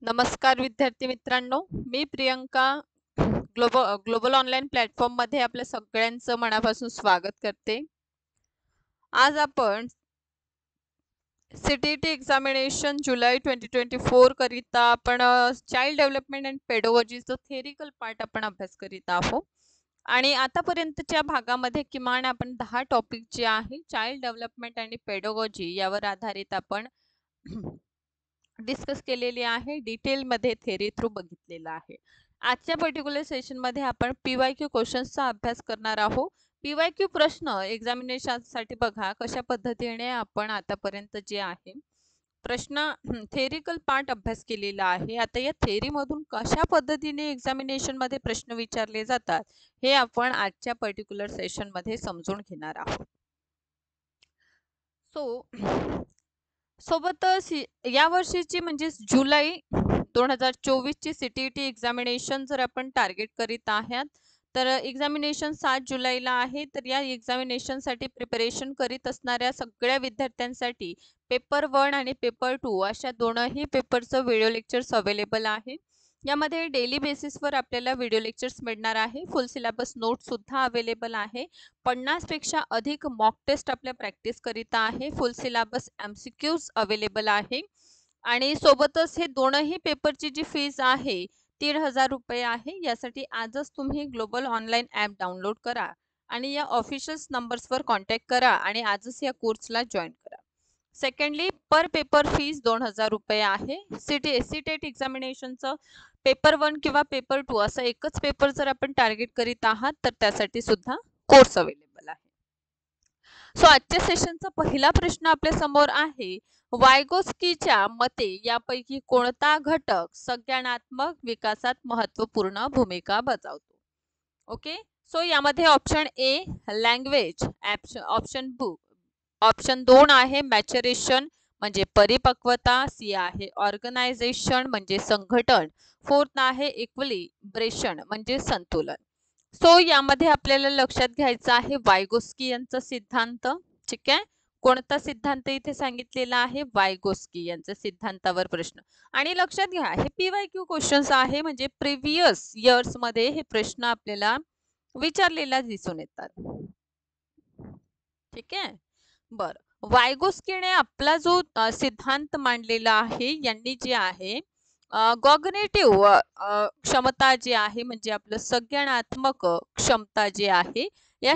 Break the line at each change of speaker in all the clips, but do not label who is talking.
नमस्कार विद्यार्थी मित्रांनो, मी प्रियंका ग्लोबल ऑनलाईन प्लॅटफॉर्ममध्ये आपल्या सगळ्यांचं मनापासून स्वागत करते. आज आपण CTET एक्झामिनेशन जुलै 2024 करिता आपण चाइल्ड डेव्हलपमेंट अँड पेडोलॉजीचं थेरिकल पार्ट आपण अभ्यास करीत आहोत. आणि आतापर्यंतच्या भागामध्ये किमान आपण 10 टॉपिक जे आहे चाइल्ड डेव्हलपमेंट आणि पेडोलॉजी यावर आधारित आपण डिस्कस केलेली आहे. डिटेलमध्ये थेरी थ्रू बघितलेला आहे. आजच्या पर्टिक्युलर सेशनमध्ये आपण PYQ क्वेश्चन्सचा अभ्यास करणार आहोत. PYQ प्रश्न एक्झामिनेशनसाठी बघा कशा पद्धतीने आपण आतापर्यंत जे आहे प्रश्न थेरिकल पार्ट अभ्यास केलेला आहे. आता या थेरीमधून कशा पद्धतीने एक्झामिनेशनमध्ये प्रश्न विचारले जातात हे आपण आजच्या पर्टिक्युलर सेशनमध्ये समजून घेणार आहोत. सोबतच या वर्षीची म्हणजे जुलै 2024 ची CTET एक्झामिनेशन जर आपण टार्गेट करीत आहात तर एक्झामिनेशन 7 जुलैला आहे. तर या एक्झामिनेशनसाठी प्रिपरेशन करीत असणाऱ्या सगळ्या विद्यार्थ्यांसाठी पेपर 1 आणि पेपर 2 अशा दोनही पेपरचं व्हिडिओ लेक्चर्स अवेलेबल आहे. यामध्ये डेली बेसिसवर आपल्याला व्हिडिओ लेक्चर्स मिळणार आहे. फुल सिलेबस नोट सुद्धा अवेलेबल आहे. 50 पेक्षा अधिक मॉक टेस्ट आपल्या प्रॅक्टिस करीता आहे. फुल सिलेबस MCQs अवेलेबल आहे. आणि सोबतच हे दोनही पेपरची जी फीज आहे 3,000 रुपये आहे. यासाठी आजच तुम्ही ग्लोबल ऑनलाईन ॲप डाउनलोड करा आणि या ऑफिशियल नंबर्सवर कॉन्टॅक्ट करा आणि आजच या कोर्सला जॉईन करा. सेकंडली पर पेपर फीज 2,000 रुपये आहे. CTET एक्झामिनेशनचं पेपर 1 किंवा पेपर 2 असं एकच पेपर जर आपण टार्गेट करीत आहात तर त्यासाठी सुद्धा कोर्स अवेलेबल आहे. सो आजच्या सेशनचा पहिला प्रश्न आपल्या समोर आहे. वायगोस्कीच्या मते यापैकी कोणता घटक संज्ञानात्मक विकासात महत्त्वपूर्ण भूमिका बजावतो? ओके, सो यामध्ये option A language, option B option 2 आहे मॅच्युरेशन म्हणजे परिपक्वता, सी आहे ऑर्गनायझेशन म्हणजे संघटन, फोर्थ आहे इक्विलिब्रेशन म्हणजे संतुलन. सो यामध्ये आपल्याला लक्षात घ्यायचं आहे वायगोस्की यांचा सिद्धांत. ठीक आहे, कोणता सिद्धांत इथे सांगितलेला आहे? वायगोस्की यांच्या सिद्धांतावर प्रश्न. आणि लक्षात घ्या हे PYQ क्वेश्चन्स आहे म्हणजे प्रिव्हियस इयर्स मध्ये हे प्रश्न आपल्याला विचारलेला दिसून येतात. ठीक आहे, बर. वायगोस्कीने आपला जो सिद्धांत मांडलेला आहे यांनी जे आहे कॉग्निटिव्ह क्षमता जी आहे म्हणजे आपलं संज्ञानात्मक क्षमता जी आहे या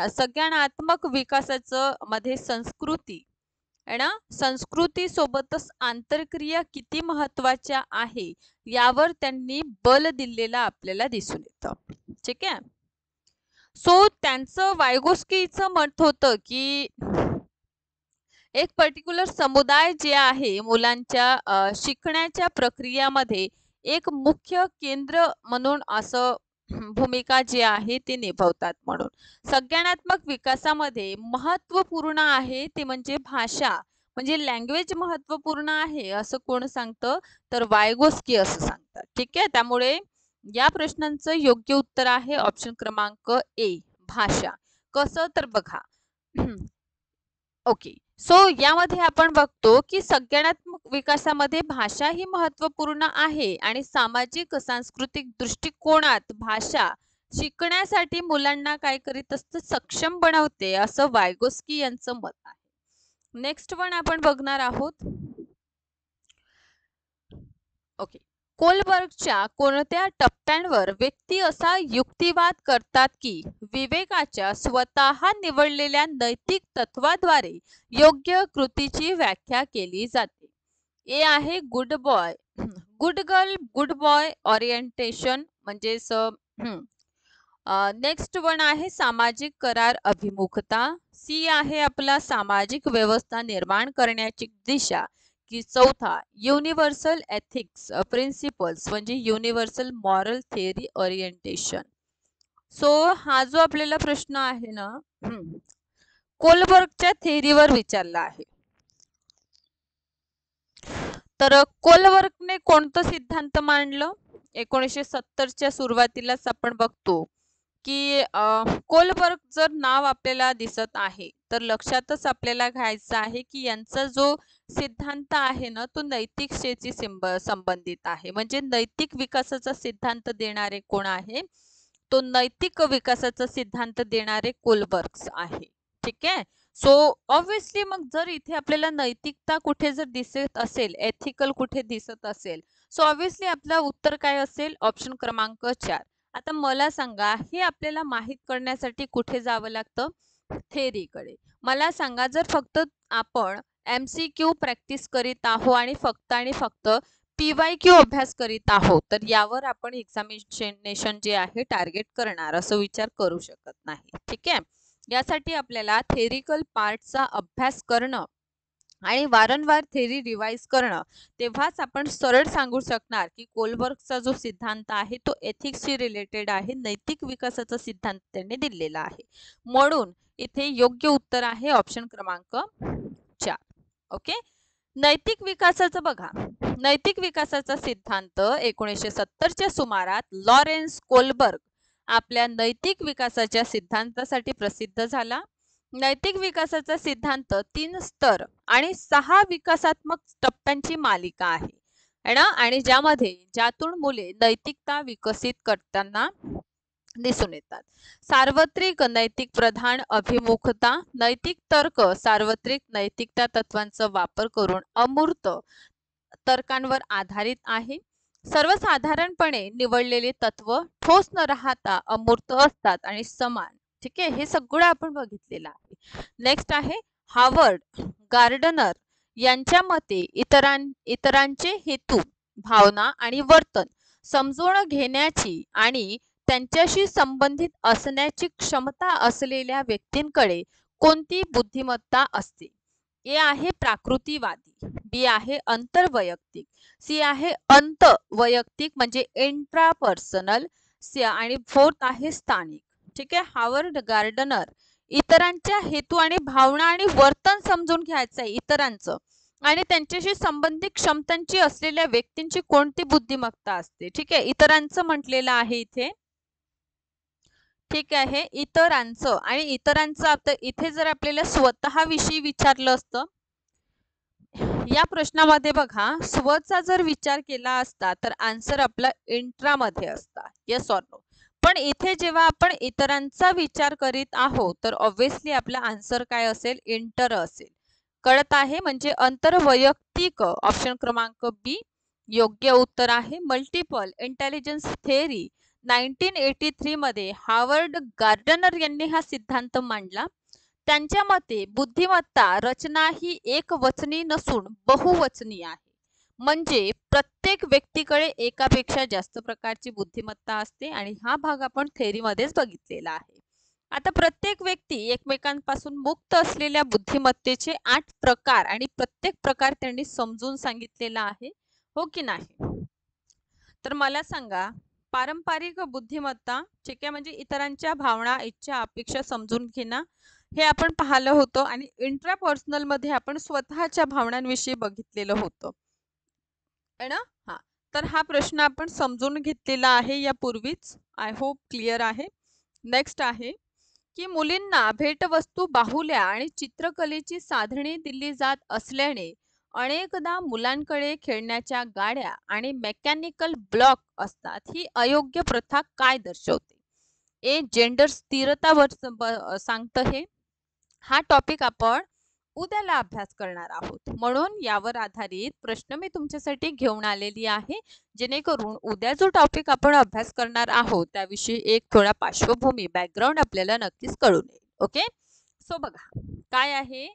संज्ञानात्मक विकासाचं मध्ये संस्कृती आहे ना, संस्कृती सोबतच आंतरक्रिया किती महत्वाच्या आहे यावर त्यांनी बल दिलेला आपल्याला दिसून येतं. ठीक आहे, सो त्यांचं वायगोस्कीचं मत होतं की एक पर्टिक्युलर समुदाय जे आहे मुलांच्या शिकण्याच्या प्रक्रियामध्ये एक मुख्य केंद्र म्हणून असं भूमिका जी आहे ते निभावतात. म्हणून संज्ञानात्मक विकासामध्ये महत्त्वपूर्ण आहे ते म्हणजे भाषा म्हणजे लँग्वेज महत्त्वपूर्ण आहे असं कोण सांगतं? तर वायगोस्की असं सांगतात. ठीक आहे, त्यामुळे या प्रश्नांचं योग्य उत्तर आहे ऑप्शन क्रमांक ए भाषा. कसं तर बघा ओके, सो यामध्ये आपण बघतो की संज्ञानात्मक विकासामध्ये भाषा ही महत्त्वपूर्ण आहे आणि सामाजिक सांस्कृतिक दृष्टिकोनात भाषा शिकण्यासाठी मुलांना काय करीत असतं? सक्षम बनवते असं वायगोस्की यांचं मत आहे. नेक्स्ट वन आपण बघणार आहोत. ओके, कोलबर्गच्या कोणत्या टप्प्यांवर व्यक्ती असा युक्तिवाद करतात की विवेकाच्या स्वतः निवडलेल्या नैतिक तत्वाद्वारे योग्य कृतीची व्याख्या केली जाते? ए आहे good boy, good girl, good boy orientation म्हणजे नेक्स्ट वन आहे सामाजिक करार अभिमुखता, सी आहे आपला सामाजिक व्यवस्था निर्माण करण्याची दिशा, की चौथा युनिव्हर्सल एथिक्स प्रिन्सिपल्स म्हणजे universal moral theory orientation. So हा जो आपल्याला प्रश्न आहे ना कोलबर्गच्या थेअरीवर विचारला आहे. तर कोलबर्गने कोणतं सिद्धांत मांडलं? 1970च्या सुरुवातीलाच आपण बघतो की कोलबर्ग जर नाव आपल्याला दिसत आहे तर लक्षातच आपल्याला घ्यायचं आहे की यांचा जो सिद्धांत आहे ना तो नैतिकतेशी संबंधित आहे. म्हणजे नैतिक विकासाचा सिद्धांत देणारे कोण आहे? तो नैतिक विकासाचा सिद्धांत देणारे कोलबर्ग्स आहे. ठीक आहे. सो ऑब्विसली मग जर इथे आपल्याला नैतिकता कुठे जर दिसत असेल, एथिकल कुठे दिसत असेल, सो ऑब्विसली आपलं उत्तर काय असेल? ऑप्शन क्रमांक 4. आता मला सांगा, हे आपल्याला माहित करण्यासाठी कुठे जावं लागतं? थेअरीकडे. मला सांगा, जर फक्त आपण MCQ प्रॅक्टिस करीत आहो आणि फक्त PYQ अभ्यास करीत आहोत, तर यावर आपण एक्झामिनेशन जे आहे टार्गेट करणार असं विचार करू शकत नाही. ठीक आहे. यासाठी आपल्याला थेरिकल पार्टचा अभ्यास करणं आणि वारंवार थेरी रिवाइज करणं, तेव्हाच आपण सरळ सांगू शकणार की कोलबर्गचा जो सिद्धांत आहे तो एथिक्सशी रिलेटेड आहे, नैतिक विकासाचा सिद्धांत त्यांनी दिलेला आहे. म्हणून इथे योग्य उत्तर आहे ऑप्शन क्रमांक 4. ओके. नैतिक विकासाचं बघा, नैतिक विकासाचा सिद्धांत 1970च्या सुमारात लॉरेन्स कोलबर्ग आपल्या नैतिक विकासाच्या सिद्धांतासाठी प्रसिद्ध झाला. नैतिक विकासाचा सिद्धांत 3 स्तर आणि 6 विकासात्मक टप्प्यांची मालिका आहे ना, आणि ज्यातून मुले नैतिकता विकसित करताना दिसून येतात. सार्वत्रिक नैतिक प्रधान अभिमुखता, नैतिक तर्क सार्वत्रिक नैतिकता तत्वांचा वापर करून अमूर्त तर्कांवर आधारित आहे. सर्वसाधारणपणे निवडलेले तत्व ठोस न राहता अमूर्त असतात आणि समान. ठीक आहे. हे सगळं आपण बघितलेलं आहे. नेक्स्ट आहे हार्वर्ड गार्डनर यांच्या मते इतरांचे हेतू, भावना आणि वर्तन समजून घेण्याची आणि त्यांच्याशी संबंधित असण्याची क्षमता असलेल्या व्यक्तींकडे कोणती बुद्धिमत्ता असते? ए आहे प्राकृतिवादी, बी आहे अंतर्वैयक्तिक, सी आहे अंतवैयक्तिक म्हणजे इंट्रापर्सनल, सी आणि फोर्थ आहे स्थानिक. ठीक आहे. हार्वर्ड गार्डनर इतरांच्या हेतू आणि भावना आणि वर्तन समजून घ्यायचं आहे इतरांचं, आणि त्यांच्याशी संबंधित क्षमतांची असलेल्या व्यक्तींची कोणती बुद्धिमत्ता असते? ठीक आहे. इतरांचं म्हटलेलं आहे इथे. ठीक आहे. इतरांचं, आणि इतरांचं आता इथे जर आपल्याला स्वतःविषयी विचारलं असतं, या प्रश्नामध्ये बघा स्वचा जर विचार केला असता तर आन्सर आपला इंट्रामध्ये असता, येस ऑर नो. पण इथे जेव्हा आपण इतरांचा विचार करीत आहोत तर ऑब्विसली आपला आन्सर काय असेल? इंटर असेल. कळत आहे? म्हणजे अंतर्वैयक्तिक ऑप्शन क्रमांक बी योग्य उत्तर आहे. मल्टिपल इंटेलिजन्स थेअरी 1983 मध्ये हार्वर्ड गार्डनर यांनी हा सिद्धांत मांडला. त्यांच्या मते बुद्धिमत्ता रचना ही एकवचनी नसून बहुवचनी आहे. म्हणजे प्रत्येक व्यक्तीकडे एकापेक्षा जास्त प्रकारची बुद्धिमत्ता असते, आणि हा भाग आपण थेअरीमध्येच बघितलेला आहे. आता प्रत्येक व्यक्ती एकमेकांपासून मुक्त असलेल्या बुद्धिमत्तेचे 8 प्रकार आणि प्रत्येक प्रकार त्यांनी समजून सांगितलेला आहे, हो की नाही? तर मला सांगा, पारंपरिक बुद्धिमत्ता, ठीक आहे, म्हणजे इतरांच्या भावना, इच्छा, अपेक्षा समजून घेणं, हे आपण पाहिलं होतं. आणि इंट्रापर्सनल मध्ये आपण स्वतःच्या भावनांविषयी बघितलेलं होतं, है ना? हा, तर हा प्रश्न आपण समजून घेतलेला आहे यापूर्वीच. आय होप क्लिअर आहे. नेक्स्ट आहे की मुलींना भेटवस्तू, बाहुल्या आणि चित्रकलेची साधने दिली जात असल्याने अनेकदा मुलांकडे खेळण्याच्या गाड्या आणि मेकॅनिकल ब्लॉक असतात. ही अयोग्य प्रथा काय दर्शवते? ए जेंडर स्थिरतावर सांगतं हे. हा टॉपिक आपण उद्याला अभ्यास करणार आहोत, म्हणून यावर आधारित प्रश्न मी तुमच्यासाठी घेऊन आलेली आहे, जेणेकरून उद्या जो टॉपिक आपण अभ्यास करणार आहोत त्याविषयी एक थोडा पार्श्वभूमी, बॅकग्राऊंड आपल्याला नक्कीच कळून येईल. ओके. सो बघा काय आहे,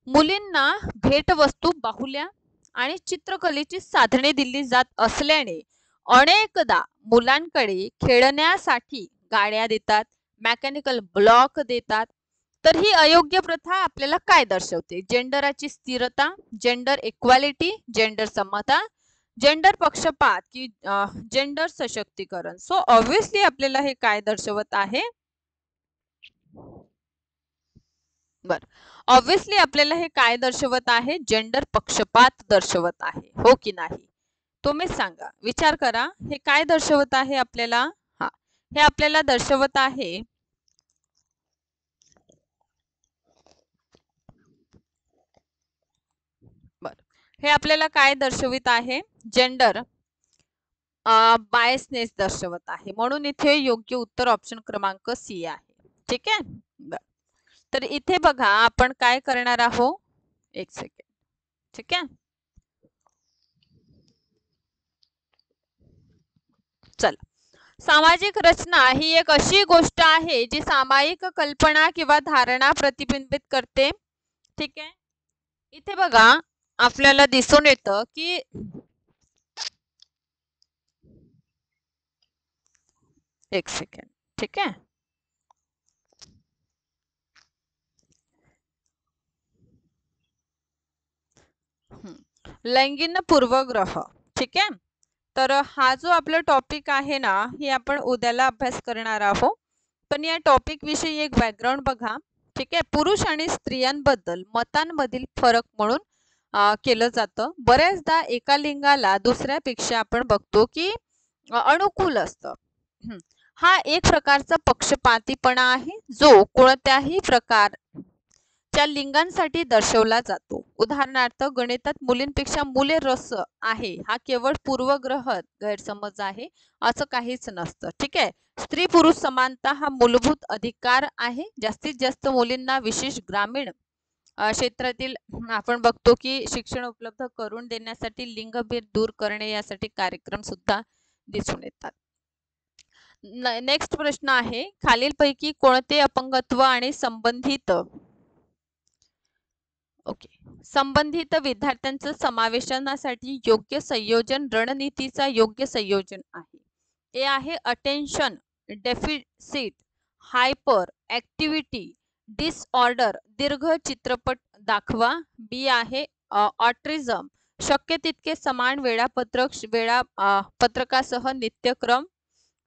मुलींना भेटवस्तू, बाहुल्या आणि चित्रकलेची साधने दिली जात असल्याने अनेकदा मुलांकडे खेळण्यासाठी गाड्या देतात, मेकॅनिकल ब्लॉक देतात. तर ही अयोग्य प्रथा आपल्याला काय दर्शवते? जेंडराची स्थिरता, जेंडर इक्वालिटी, जेंडर समता, जेंडर पक्षपात की जेंडर सशक्तीकरण. सो ऑब्विसली आपल्याला हे काय दर्शवत आहे? बर, ऑब्विसली आपल्याला हे काय दर्शवत आहे? जेंडर पक्षपात दर्शवत आहे, हो की नाही? तुम्हीच सांगा, विचार करा, हे काय दर्शवत आहे आपल्याला? हा, हे आपल्याला दर्शवत आहे हे आपल्याला काय दर्शवित आहे? जेंडर बायसनेस दर्शवत आहे, म्हणून इथे योग्य उत्तर ऑप्शन क्रमांक सी आहे. ठीक आहे. बरं. तर इथे बघा आपण काय करणार आहोत, एक सेकंड. ठीक आहे. चला, सामाजिक रचना ही एक अशी गोष्ट आहे जी सामायिक कल्पना किंवा धारणा प्रतिबिंबित करते. ठीक आहे. इथे बघा आपल्याला दिसून येतं की एक सेकंड. ठीक आहे. लैंगिक पूर्वग्रह. ठीक आहे. तर हा जो आपला टॉपिक आहे ना, हे आपण उद्याला अभ्यास करणार आहोत. पण या टॉपिक विषयी एक बॅकग्राऊंड बघा. ठीक आहे. पुरुष आणि स्त्रियांबद्दल मतांमधील फरक म्हणून केलं जातं. बऱ्याचदा एका लिंगाला दुसऱ्यापेक्षा आपण बघतो की अनुकूल असतं. हा एक प्रकारचा पक्षपातीपणा आहे जो कोणत्याही प्रकारच्या लिंगांसाठी दर्शवला जातो. उदाहरणार्थ गणितात मुलींपेक्षा मुले रस आहे हा केवळ पूर्वग्रह गैरसमज आहे, असं काहीच नसतं. ठीक आहे. स्त्री पुरुष समानता हा मूलभूत अधिकार आहे. जास्तीत जास्त मुलींना विशेष ग्रामीण क्षेत्रातील आपण बघतो की शिक्षण उपलब्ध करून देण्यासाठी लिंगभेद दूर करणे यासाठी कार्यक्रम सुद्धा दिसून येतात. नेक्स्ट प्रश्न आहे, खालीलपैकी कोणते अपंगत्व आणि संबंधित संबंधित विद्यार्थ्यांचं समावेशनासाठी योग्य संयोजन रणनीतीचा योग्य संयोजन आहे? ए आहे attention deficit hyper activity disorder दीर्घ चित्रपट दाखवा. बी आहे ऑटिझम शक्य तितके समान वेळापत्रकासह नित्यक्रम.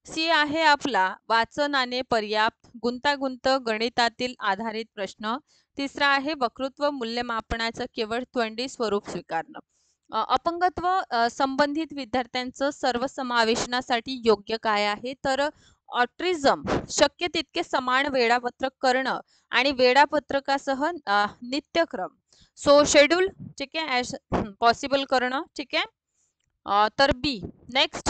सी आहे आपला वाचनाने पर्याप्त गुंतागुंत गणितातील आधारित प्रश्न. तिसरा आहे वक्तृत्व मूल्यमापनाचं केवळ तोंडी स्वरूप स्वीकारणं. अपंगत्व संबंधित विद्यार्थ्यांचं सर्वसमावेशनासाठी योग्य काय आहे? तर ऑटिझम शक्य तितके समान वेळापत्रक करणं आणि वेळापत्रकासह नित्यक्रम सो शेड्यूल. ठीक आहे. पॉसिबल करणं. ठीक आहे. तर बी. नेक्स्ट,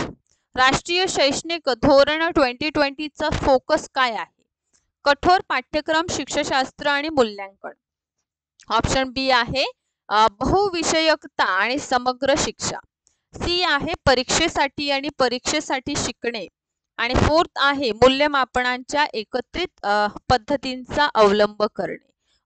राष्ट्रीय शैक्षणिक धोरण 2020चा फोकस काय आहे? कठोर पाठ्यक्रम शिक्षाशास्त्र आणि मूल्यांकन. ऑप्शन बी आहे बहुविषयकता आणि समग्र शिक्षा. सी आहे परीक्षेसाठी आणि परीक्षेसाठी शिकणे. आणि फोर्थ आहे मूल्यमापनांच्या एकत्रित पद्धतींचा अवलंब करणे.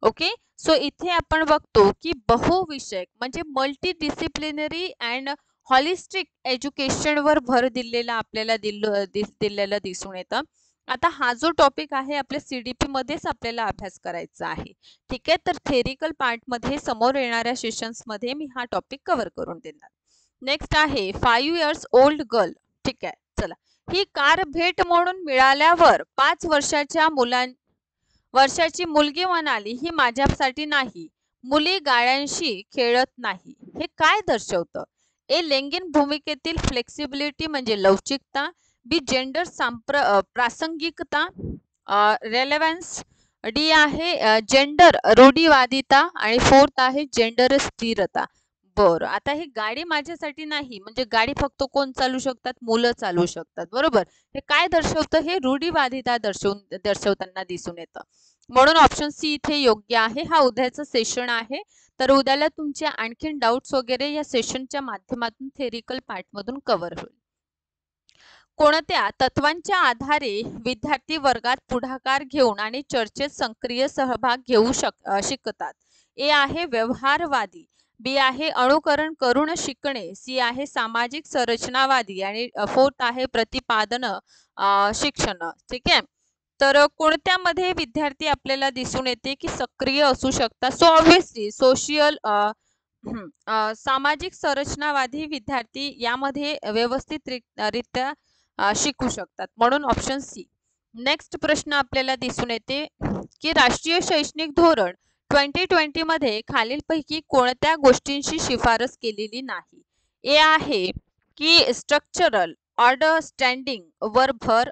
ओके. सो इथे आपण बघतो की बहुविषयक म्हणजे मल्टी डिसिप्लिनरी अँड हॉलिस्टिक एज्युकेशनवर भर दिलेला आपल्याला दिलेलं दिसून येतं. आता हा जो टॉपिक आहे आपल्या CDP मध्येच आपल्याला अभ्यास करायचा आहे. ठीक आहे. तर थेरिकल पार्टमध्ये समोर येणाऱ्या सेशन्समध्ये मी हा टॉपिक कव्हर करून देणार. नेक्स्ट आहे 5 इयर्स ओल्ड गर्ल. ठीक आहे. चला, ही कार भेट म्हणून मिळाल्यावर 5 वर्षाची मुलगी म्हणाली, ही माझ्यासाठी नाही. मुली गाड्यांशी खेळत नाही. हे काय दर्शवतं? ए लैंगिक भूमिकेतील फ्लेक्सिबिलिटी म्हणजे लवचिकता. बी जेंडर प्रासंगिकता रेलेव्हन्स. डी आहे जेंडर रूढीवादिता आणि फोर्थ आहे जेंडर स्थिरता. बरं, आता ही गाडी माझ्यासाठी नाही म्हणजे गाडी फक्त कोण चालू शकतात? मुलं चालू शकतात. बरोबर. हे काय दर्शवतं? हे रूढीवादिता दर्शवताना दिसून येतं. म्हणून ऑप्शन सी इथे योग्य आहे. हा उद्याचं सेशन आहे. तर उद्याला तुमचे आणखीन डाऊट्स वगैरे या सेशनच्या माध्यमातून थेरिकल पार्टमधून कव्हर होईल. कोणत्या तत्वांच्या आधारे विद्यार्थी वर्गात पुढाकार घेऊन आणि चर्चेत सक्रिय सहभाग घेऊ शिकतात? ए आहे व्यवहारवादी. बी आहे अनुकरण करून शिकणे. सी आहे सामाजिक संरचनावादी आणि फोर्थ आहे प्रतिपादन शिक्षण. ठीक आहे. तर कोणत्यामध्ये विद्यार्थी आपल्याला दिसून येते की सक्रिय असू शकतात? सो ऑब्विसली सोशियल सामाजिक संरचनावादी विद्यार्थी यामध्ये व्यवस्थित रित्या शिकू शकतात. म्हणून ऑप्शन सी. नेक्स्ट प्रश्न आपल्याला दिसून येते की राष्ट्रीय शैक्षणिक धोरण 2020 मध्ये खालीलपैकी कोणत्या गोष्टींची शिफारस केलेली नाही? ए आहे की स्ट्रक्चरल अंडरस्टँडिंग वर भर.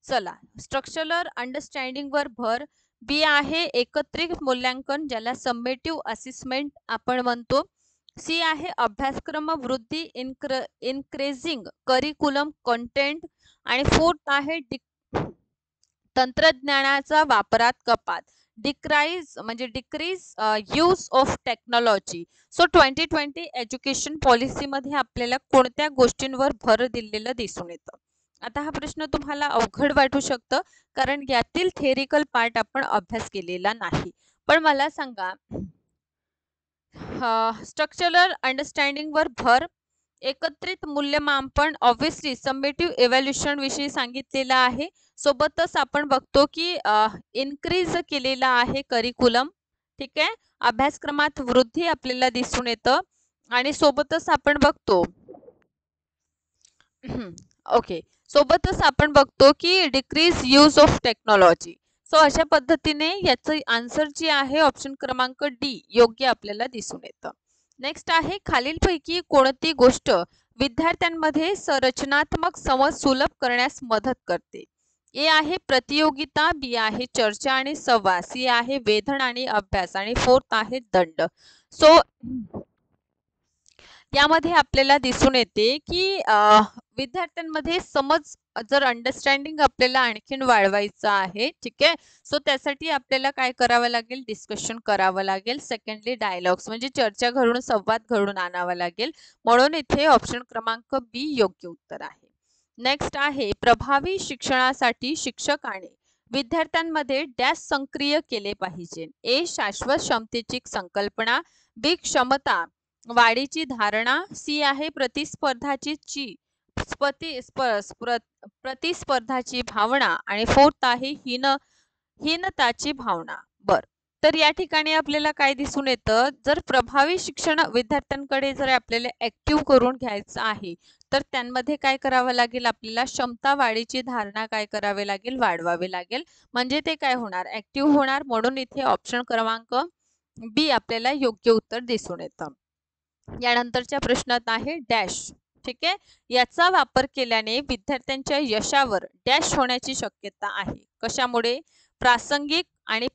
चला, स्ट्रक्चरल अंडरस्टँडिंग वर भर. बी आहे एकत्रित मूल्यांकन ज्याला समेटिव्ह असेसमेंट आपण म्हणतो. सी आहे अभ्यासक्रम वृद्धी, इन्क्रेझिंग करिक्युलम कंटेंट. आणि फोर्थ आहे तंत्रज्ञानाचा वापरात कपात, decrease use of technology. So 2020 education पॉलिसीमध्ये आपल्याला कोणत्या गोष्टींवर भर दिलेलं दिसून येतं? आता हा प्रश्न तुम्हाला अवघड वाटू शकतं, कारण यातील थेरिकल पार्ट आपण अभ्यास केलेला नाही. पण मला सांगा, स्ट्रक्चरल अंडरस्टँडिंग वर भर, एकत्रित मूल्यमापन, ऑब्व्हियसली समेटिव्ह इव्हॅल्युएशन विषयी सांगितलेलं आहे. सोबतच आपण बघतो की इन्क्रीज केलेला आहे करिक्युलम, ठीक आहे, अभ्यासक्रमात वृद्धी आपल्याला दिसून येतं. आणि सोबतच आपण बघतो ओके, सोबतच आपण बघतो की decrease use of technology. So अशा पद्धतीने याचं आन्सर जे आहे ऑप्शन क्रमांक डी योग्य आपल्याला दिसून येतं. नेक्स्ट आहे खालीलपैकी कोणती गोष्ट विद्यार्थ्यांमध्ये संरचनात्मक समज सुलभ करण्यास मदत करते? ए आहे प्रतियोगिता, बी आहे चर्चा आणि संवाद, सी आहे वेधन आणि अभ्यास, आणि फोर्थ आहे दंड. सो यामध्ये आपल्याला दिसून येते की विद्यार्थ्यांमध्ये समज, जर अंडरस्टँडिंग आपल्याला आणखीन वाढवायचं आहे, ठीक आहे, सो त्यासाठी आपल्याला काय करावं लागेल, डिस्कशन करावं लागेल. सेकंडली डायलॉग्स म्हणजे चर्चा घडून संवाद घडून आणावा लागेल. म्हणून इथे ऑप्शन क्रमांक बी योग्य उत्तर आहे. नेक्स्ट आहे प्रभावी शिक्षणासाठी शिक्षकाने विद्यार्थ्यांमध्ये डॅश सक्रिय केले पाहिजे? ए शाश्वत क्षमतेची संकल्पना, बी क्षमता वाढीची धारणा, सी आहे प्रतिस्पर्धाची भावना, आणि फोर्थ आहे हीनताची भावना. बर, तर या ठिकाणी आपल्याला काय दिसून येतं, जर प्रभावी शिक्षण विद्यार्थ्यांकडे जर आपल्याला ऍक्टिव्ह करून घ्यायचं आहे, तर त्यांमध्ये काय करावं लागेल, आपल्याला क्षमता वाढीची धारणा काय करावे लागेल, वाढवावे लागेल. म्हणजे ते काय होणार, ऍक्टिव्ह होणार. म्हणून इथे ऑप्शन क्रमांक बी आपल्याला योग्य उत्तर दिसून येतं. यानंतरच्या प्रश्नात आहे डॅश, ठीक आहे, याचा वापर केल्याने विद्यार्थ्यांच्या यशावर डॅश होण्याची शक्यता आहे. कशामुळे? प्रासंगिक आणि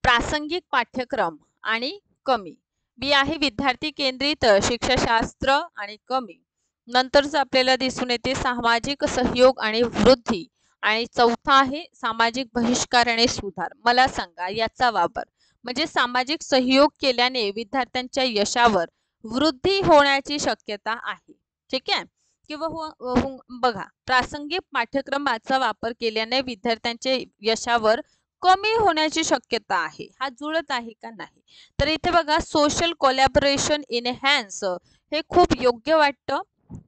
प्रासंगिक पाठ्यक्रम आणि कमी. बी आहे विद्यार्थी केंद्रित शिक्षाशास्त्र आणि कमी. नंतरच आपल्याला दिसून येते सामाजिक सहयोग आणि वृद्धी, आणि चौथा आहे सामाजिक बहिष्कार आणि सुधार. मला सांगा याचा वापर, म्हणजे सामाजिक सहयोग केल्याने विद्यार्थ्यांच्या यशावर वृद्धी होण्याची शक्यता आहे, ठीक आहे, किंवा बघा, प्रासंगिक पाठ्यक्रमाचा वापर केल्याने विद्यार्थ्यांच्या यशावर कमी होण्याची शक्यता आहे. हा जुळत आहे का नाही? तर इथे बघा सोशल कोलॅबोरेशन इनहॅन्स हे खूप योग्य वाटतं,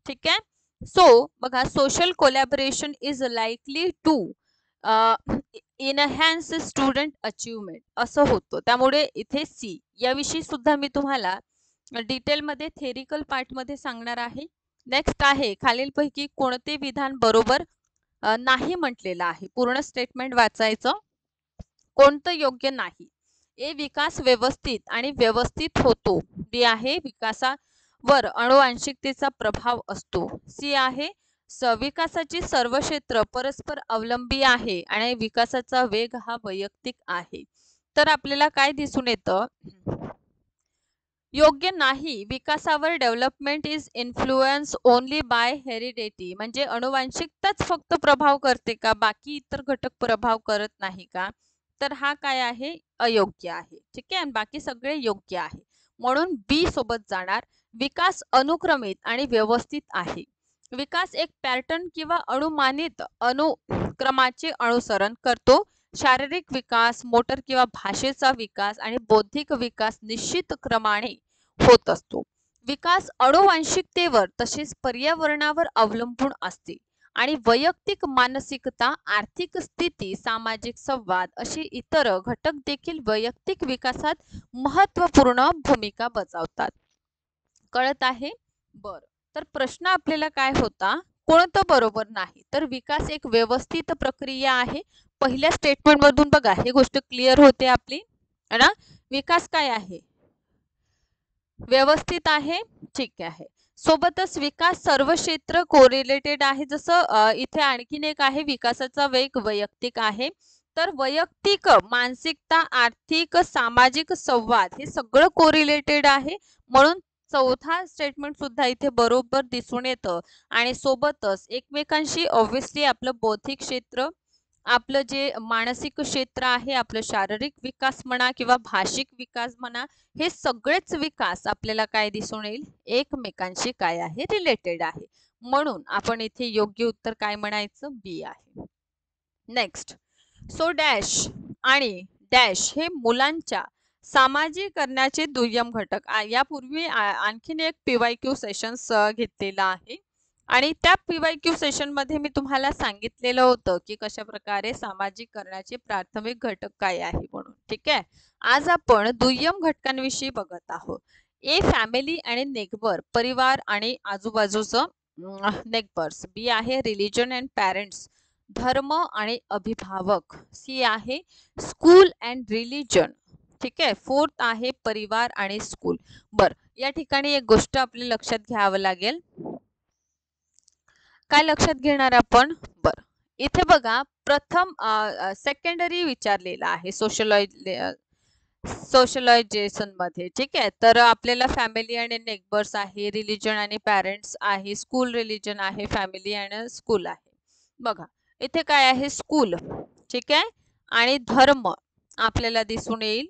ठीक आहे. सो बघा social collaboration is likely to enhance student achievement असं होतं. त्यामुळे इथे सी याविषयी सुद्धा मी तुम्हाला डिटेलमध्ये थेरिकल पार्टमध्ये सांगणार आहे. नेक्स्ट आहे खालीलपैकी कोणते विधान बरोबर नाही म्हटलेलं आहे? पूर्ण स्टेटमेंट वाचायचं. कोणतं योग्य नाही? ए विकास व्यवस्थित आणि व्यवस्थित होतो, बी आहे विकासावर अनुवांशिकतेचा प्रभाव असतो, सी आहे विकासाची सर्व क्षेत्र परस्पर अवलंबी आहे आणि विकासाचा वेग हा वैयक्तिक आहे. तर आपल्याला काय दिसून येतं, योग्य नाही, विकासावर development is influence only by heredity, म्हणजे अनुवांशिकताच फक्त प्रभाव करते का, बाकी इतर घटक प्रभाव करत नाही का? तर हा काय आहे, अयोग्य आहे, ठीक आहे, बाकी सगळे योग्य आहे. म्हणून बी सोबत जाणार. विकास अनुक्रमित आणि व्यवस्थित आहे. विकास एक पॅटर्न किंवा अनुमानित अनुक्रमाचे अनुसरण करतो. शारीरिक विकास, मोटर किंवा भाषेचा विकास आणि बौद्धिक विकास निश्चित क्रमाने होत असतो. विकास अनुवांशिकतेवर तसेच पर्यावरणावर अवलंबून असते आणि वैयक्तिक मानसिकता, आर्थिक स्थिती, सामाजिक संवाद अशी इतर घटक देखील वैयक्तिक विकासात महत्त्वपूर्ण भूमिका बजावतात. कळत आहे? बरं, तर प्रश्न आपल्याला काय होता, कोणतं बरोबर नाही? तर विकास एक व्यवस्थित प्रक्रिया आहे. पहिल्या स्टेटमेंट मधून बघा ही गोष्ट क्लिअर होते आपली, है ना. विकास काय आहे, व्यवस्थित आहे, ठीक आहे. सोबतच विकास सर्व क्षेत्र कोरिलेटेड आहे. जसं इथे आणखीन एक आहे विकासाचा वेग वैयक्तिक आहे. तर वैयक्तिक मानसिकता, आर्थिक, सामाजिक संवाद हे सगळं कोरिलेटेड आहे. म्हणून चौथा स्टेटमेंट सुद्धा इथे बरोबर दिसून येतं. आणि सोबतच एकमेकांशी ऑब्व्हियसली आपलं बौद्धिक क्षेत्र, आपलं जे मानसिक क्षेत्र आहे, आपलं शारीरिक विकास म्हणा किंवा भाषिक विकास म्हणा, हे सगळेच विकास आपल्याला काय दिसून येईल, एकमेकांशी काय आहे, रिलेटेड आहे. म्हणून आपण इथे योग्य उत्तर काय म्हणायचं, बी आहे. नेक्स्ट, सो डॅश आणि डॅश हे मुलांच्या सामाजिकरणाचे दुय्यम घटक. यापूर्वी आणखीन एक PYQ सेशन्स घेतलेला आहे आणि त्या PYQ सेशन मध्ये मी तुम्हाला सांगितलेलं होतं की कशा प्रकारे सामाजिकरणाचे प्राथमिक घटक काय आहे म्हणून. ठीक आहे, आज आपण दुय्यम घटकांविषयी बघत आहोत. ए फॅमिली आणि नेगबर, परिवार आणि आजूबाजूचं नेगबर्स. बी आहे रिलीजन अँड पॅरेंट्स, धर्म आणि अभिभावक. सी आहे स्कूल अँड रिलीजन. ठीक आहे, फोर्थ आहे परिवार आणि स्कूल. बर, या ठिकाणी एक गोष्ट आपल्या लक्षात घ्यावं लागेल. काय लक्षात घेणार आपण, बर इथे बघा, प्रथम सेकंडरी विचारलेला आहे सोशलायझेशन मध्ये. ठीक आहे, तर आपल्याला फॅमिली आणि नेगबर्स आहे, रिलीजन आणि पॅरेंट्स आहे, स्कूल, रिलीजन आहे, फॅमिली आणि स्कूल आहे. बघा इथे काय आहे, स्कूल. ठीक आहे, आणि धर्म आपल्याला दिसून येईल.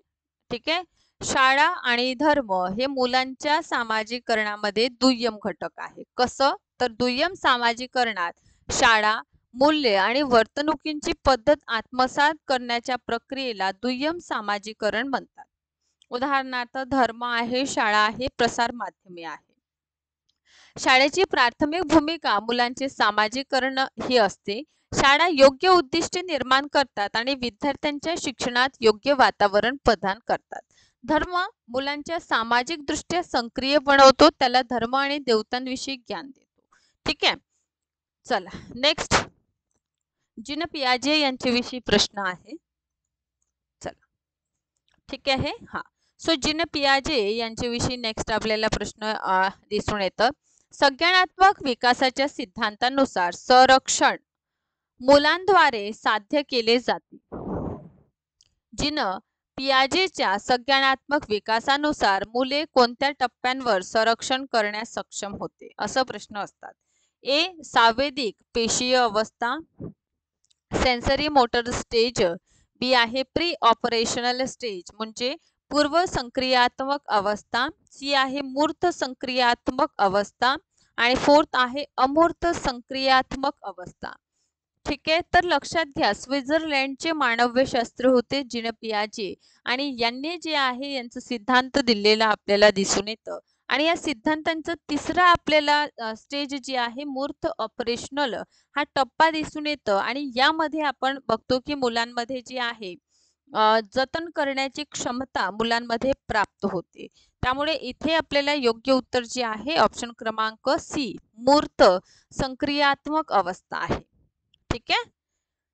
ठीक आहे, शाळा आणि धर्म हे मुलांच्या सामाजिकरणामध्ये दुय्यम घटक आहे. कसं, तर दुय्यम सामाजिकरणात शाळा मूल्य आणि वर्तणुकींची पद्धत आत्मसात करण्याच्या प्रक्रियेला दुय्यम सामाजिकरण म्हणतात. उदाहरणार्थ धर्म आहे, शाळा आहे, प्रसार माध्यमे आहे. शाळेची प्राथमिक भूमिका मुलांचे सामाजिकरण ही असते. शाळा योग्य उद्दिष्टे निर्माण करतात आणि विद्यार्थ्यांच्या शिक्षणात योग्य वातावरण प्रदान करतात. धर्म मुलांच्या सामाजिक दृष्ट्या सक्रिय बनवतो, त्याला धर्म आणि देवतांविषयी ज्ञान देतो. ठीक आहे, चला नेक्स्ट, जीन पियाजे यांच्याविषयी प्रश्न आहे. चला ठीक आहे, हा सो जीन पियाजे यांच्याविषयी नेक्स्ट आपल्याला प्रश्न दिसून येतं. संज्ञानात्मक विकासाच्या सिद्धांतानुसार संरक्षण मुलांद्वारे साध्य केले जाते. जीन पियाजेच्या संज्ञानात्मक विकासानुसार मुले कोणत्या टप्प्यांवर संरक्षण करण्यास सक्षम होते, असं प्रश्न असतात. ए सांवेदिक पेशीय अवस्था, सेन्सरी मोटर स्टेज. बी आहे प्री ऑपरेशनल स्टेज म्हणजे पूर्व संक्रियात्मक अवस्था. सी आहे मूर्त संक्रियात्मक अवस्था आणि फोर्थ आहे अमूर्त संक्रियात्मक अवस्था. ठीक आहे, तर लक्षात घ्या, स्वित्झर्लंडचे मानवशास्त्र होते जीन पियाजे आणि यांनी जे आहे यांचं सिद्धांत दिलेला आपल्याला दिसून येतं. आणि या सिद्धांतांचं तिसरा आपल्याला स्टेज जी आहे मूर्त ऑपरेशनल हा टप्पा दिसून येतं. आणि यामध्ये आपण बघतो की मुलांमध्ये जी आहे जतन करण्याची क्षमता मुलांमध्ये प्राप्त होते. त्यामुळे इथे आपल्याला योग्य उत्तर जे आहे ऑप्शन क्रमांक सी मूर्त संक्रियात्मक अवस्था आहे. ठीक आहे,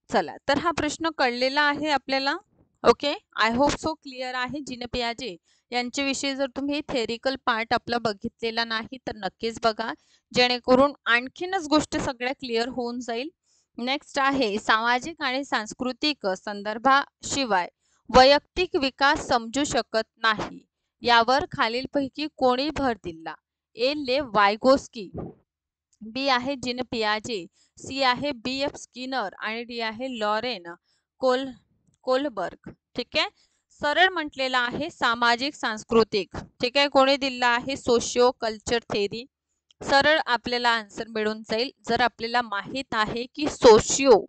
चला तर हा प्रश्न कळलेला आहे आपल्याला. Okay, I hope so clear आहे. जीन पियाजे यांच्याविषयी जर तुम्ही थेरिकल पार्ट आपला बघितलेला नाही तर नक्कीच बघा, जेणेकरून आणखीनच गोष्ट सगळ्या क्लिअर होऊन जाईल. नेक्स्ट आहे सामाजिक आणि सांस्कृतिक संदर्भाशिवाय वैयक्तिक विकास समजू शकत नाही, यावर खालीलपैकी कोणी भर दिला. ए लेव वायगोस्की, बी आहे जीन पियाजे, सी आहे BF स्किनर आणि डी आहे लॉरेन कोलबर्ग. ठीक आहे, सरळ म्हटलेला आहे सामाजिक सांस्कृतिक. ठीक आहे, कोणी दिला आहे सोशिओ कल्चर थेरी. सरळ आपल्याला आन्सर मिळून जाईल जर आपल्याला माहित आहे की सोशिओ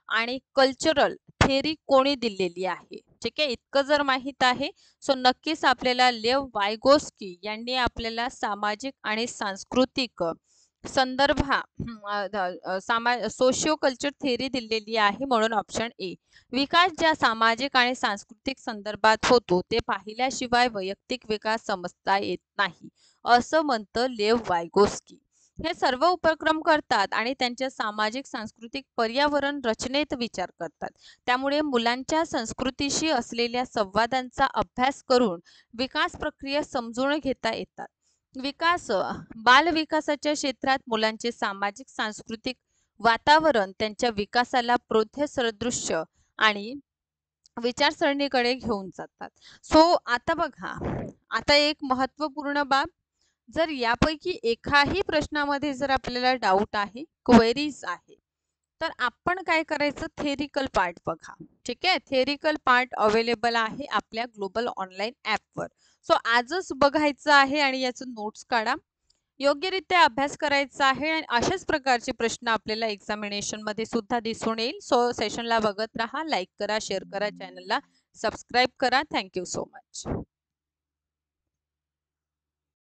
आणि कल्चरल थेरी कोणी दिलेली आहे. ठीक आहे, इतकं जर माहित आहे सो नक्कीच आपल्याला लेव वायगोस्की यांनी आपल्याला सामाजिक आणि सांस्कृतिक संदर्भा सोशिओ कल्चर थेरी दिलेली आहे. म्हणून ऑप्शन ए, विकास ज्या सामाजिक आणि सांस्कृतिक संदर्भात होतो ते पाहिल्याशिवाय वैयक्तिक विकास समजता येत नाही, असं म्हणतं लेव वायगोस्की. हे सर्व उपक्रम करतात आणि त्यांच्या सामाजिक सांस्कृतिक पर्यावरण रचनेत विचार करतात. त्यामुळे मुलांच्या संस्कृतीशी असलेल्या संवादांचा अभ्यास करून विकास प्रक्रिया समजून घेता येतात. विकास बाल विकासाच्या क्षेत्रात मुलांचे सामाजिक सांस्कृतिक वातावरण त्यांच्या विकासाला प्रोत्साहन सदृश्य आणि विचारसरणीकडे घेऊन जातात. सो आता बघा, आता एक महत्त्वपूर्ण बाब, जर यापैकी एकाही प्रश्नामध्ये जर आपल्याला डाऊट आहे, क्वेरीज आहे, तर आपण काय करायचं, थेरिकल पार्ट बघा. ठीक आहे, थेरिकल पार्ट अवेलेबल आहे आपल्या ग्लोबल ऑनलाईन ॲपवर. सो आजच बघायचं आहे आणि याचं नोट्स काढा. योग्यरित्या अभ्यास करायचा आहे आणि अशाच प्रकारचे प्रश्न आपल्याला एक्झामिनेशन मध्ये सुद्धा दिसून येईल. सो सेशनला बघत राहा, लाईक करा, शेअर करा, चॅनलला सबस्क्राईब करा. Thank you so much.